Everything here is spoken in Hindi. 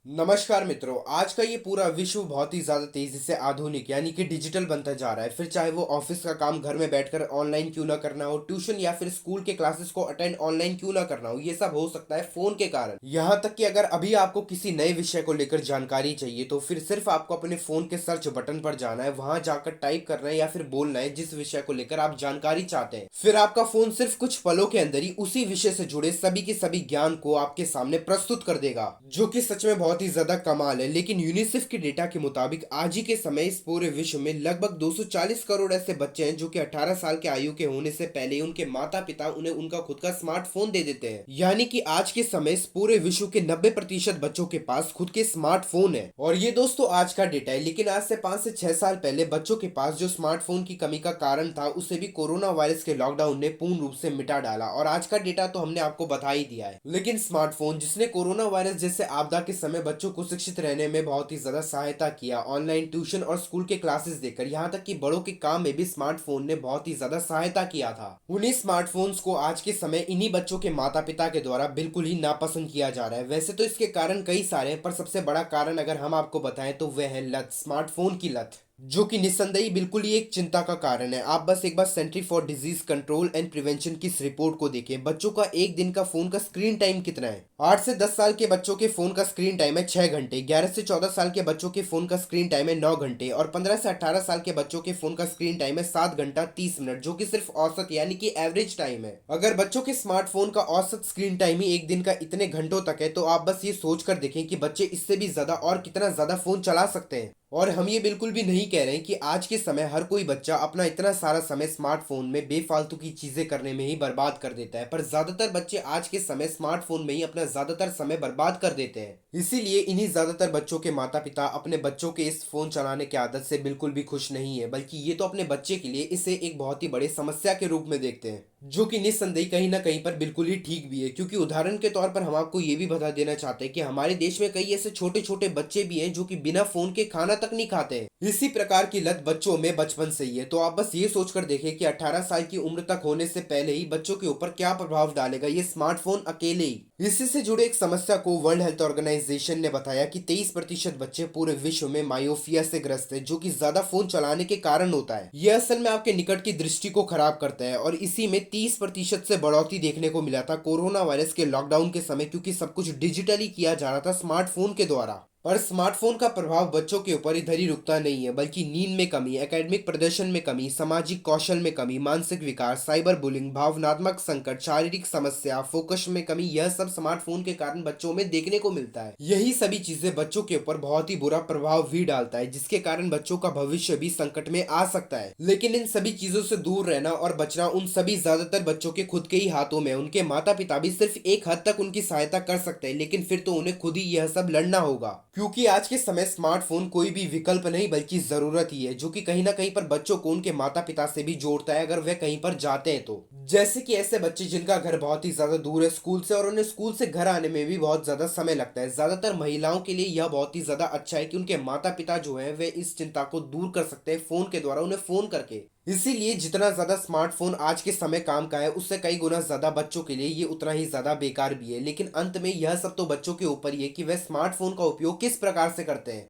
नमस्कार मित्रों। आज का ये पूरा विश्व बहुत ही ज्यादा तेजी से आधुनिक यानी कि डिजिटल बनता जा रहा है। फिर चाहे वो ऑफिस का काम घर में बैठकर ऑनलाइन क्यों ना करना हो, ट्यूशन या फिर स्कूल के क्लासेस को अटेंड ऑनलाइन क्यों ना करना हो, ये सब हो सकता है फोन के कारण। यहाँ तक कि अगर अभी आपको किसी नए विषय को लेकर जानकारी चाहिए तो फिर सिर्फ आपको अपने फोन के सर्च बटन पर जाना है, वहां जाकर टाइप करना है या फिर बोलना है जिस विषय को लेकर आप जानकारी चाहते हैं। फिर आपका फोन सिर्फ कुछ पलों के अंदर ही उसी विषय से जुड़े सभी के सभी ज्ञान को आपके सामने प्रस्तुत कर देगा, जो कि सच में बहुत ही ज्यादा कमाल है। लेकिन यूनिसेफ के डेटा के मुताबिक आज ही के समय इस पूरे विश्व में लगभग 240 करोड़ ऐसे बच्चे हैं जो कि 18 साल के आयु के होने से पहले ही उनके माता पिता उन्हें उनका खुद का स्मार्टफोन दे देते हैं। यानी कि आज के समय इस पूरे विश्व के 90% बच्चों के पास खुद के स्मार्टफोन है। और ये दोस्तों आज का डेटा है, लेकिन आज से 5 से 6 साल पहले बच्चों के पास जो स्मार्टफोन की कमी का कारण था उसे भी कोरोना वायरस के लॉकडाउन ने पूर्ण रूप से मिटा डाला। और आज का डेटा तो हमने आपको बता ही दिया है। लेकिन स्मार्टफोन जिसने कोरोना वायरस जैसे आपदा के समय बच्चों को शिक्षित रहने में बहुत ही ज्यादा सहायता किया, ऑनलाइन ट्यूशन और स्कूल के क्लासेस देकर यहाँ तक कि बड़ों के काम में भी स्मार्टफोन ने बहुत ही ज्यादा सहायता किया था। उन्हीं स्मार्टफोन्स को आज के समय इन्हीं बच्चों के माता पिता के द्वारा बिल्कुल ही नापसंद किया जा रहा है। वैसे तो इसके कारण कई सारे हैं, पर सबसे बड़ा कारण अगर हम आपको बताएं तो वह है लत, स्मार्टफोन की लत, जो कि निस्संदेही बिल्कुल ही एक चिंता का कारण है। आप बस एक बार Center for Disease Control and Prevention की इस रिपोर्ट को देखें। बच्चों का एक दिन का फोन का स्क्रीन टाइम कितना है। 8 से 10 साल के बच्चों के फोन का स्क्रीन टाइम है 6 घंटे, 11 से 14 साल के बच्चों के फोन का स्क्रीन टाइम है 9 घंटे और 15 से 18 साल के बच्चों के फोन का स्क्रीन टाइम है 7 घंटा 30 मिनट, जो कि सिर्फ औसत यानी कि एवरेज टाइम है। अगर बच्चों के स्मार्टफोन का औसत स्क्रीन टाइम ही एक दिन का इतने घंटों तक है तो आप बस ये सोच कर देखें कि बच्चे इससे भी ज्यादा और कितना ज्यादा फोन चला सकते हैं। और हम ये बिल्कुल भी नहीं कह रहे हैं कि आज के समय हर कोई बच्चा अपना इतना सारा समय स्मार्टफोन में बेफालतू की चीजें करने में ही बर्बाद कर देता है, पर ज्यादातर बच्चे आज के समय स्मार्टफोन में ही अपना ज्यादातर समय बर्बाद कर देते हैं। इसीलिए इन्हीं ज्यादातर बच्चों के माता पिता अपने बच्चों के इस फोन चलाने की आदत से बिल्कुल भी खुश नहीं है, बल्कि ये तो अपने बच्चे के लिए इसे एक बहुत ही बड़ी समस्या के रूप में देखते हैं, जो कि निस्संदेही कहीं ना कहीं पर बिल्कुल ही ठीक भी है। क्योंकि उदाहरण के तौर पर हम आपको ये भी बता देना चाहते हैं कि हमारे देश में कई ऐसे छोटे छोटे बच्चे भी हैं जो कि बिना फोन के खाना तक नहीं खाते हैं। इसी प्रकार की लत बच्चों में बचपन से ही है। तो आप बस ये सोचकर देखें कि 18 साल की उम्र तक होने से पहले ही बच्चों के ऊपर क्या प्रभाव डालेगा ये स्मार्टफोन अकेले ही। इसी से जुड़े एक समस्या को वर्ल्ड हेल्थ ऑर्गेनाइजेशन ने बताया कि 23% बच्चे पूरे विश्व में मायोपिया से ग्रस्त है, जो कि ज्यादा फोन चलाने के कारण होता है। यह असल में आपके निकट की दृष्टि को खराब करता है और इसी में 30% से बढ़ोतरी देखने को मिला था कोरोना वायरस के लॉकडाउन के समय, क्योंकि सब कुछ डिजिटली किया जा रहा था स्मार्टफोन के द्वारा। पर स्मार्टफोन का प्रभाव बच्चों के ऊपर इधर ही रुकता नहीं है, बल्कि नींद में कमी, एकेडमिक प्रदर्शन में कमी, सामाजिक कौशल में कमी, मानसिक विकार, साइबर बुलिंग, भावनात्मक संकट, शारीरिक समस्या, फोकस में कमी, यह सब स्मार्टफोन के कारण बच्चों में देखने को मिलता है। यही सभी चीजें बच्चों के ऊपर बहुत ही बुरा प्रभाव भी डालता है, जिसके कारण बच्चों का भविष्य भी संकट में आ सकता है। लेकिन इन सभी चीजों से दूर रहना और बचना उन सभी ज्यादातर बच्चों के खुद के ही हाथों में है। उनके माता पिता भी सिर्फ एक हद तक उनकी सहायता कर सकते हैं, लेकिन फिर तो उन्हें खुद ही यह सब लड़ना होगा। क्योंकि आज के समय स्मार्टफोन कोई भी विकल्प नहीं बल्कि जरूरत ही है, जो कि कहीं ना कहीं पर बच्चों को उनके माता पिता से भी जोड़ता है अगर वे कहीं पर जाते हैं तो। जैसे कि ऐसे बच्चे जिनका घर बहुत ही ज्यादा दूर है स्कूल से और उन्हें स्कूल से घर आने में भी बहुत ज्यादा समय लगता है। ज्यादातर महिलाओं के लिए यह बहुत ही ज्यादा अच्छा है कि उनके माता पिता जो है वे इस चिंता को दूर कर सकते हैं फोन के द्वारा, उन्हें फोन करके। इसीलिए जितना ज्यादा स्मार्टफोन आज के समय काम का है उससे कई गुना ज्यादा बच्चों के लिए ये उतना ही ज्यादा बेकार भी है। लेकिन अंत में यह सब तो बच्चों के ऊपर ही है कि वे स्मार्टफोन का उपयोग किस प्रकार से करते हैं।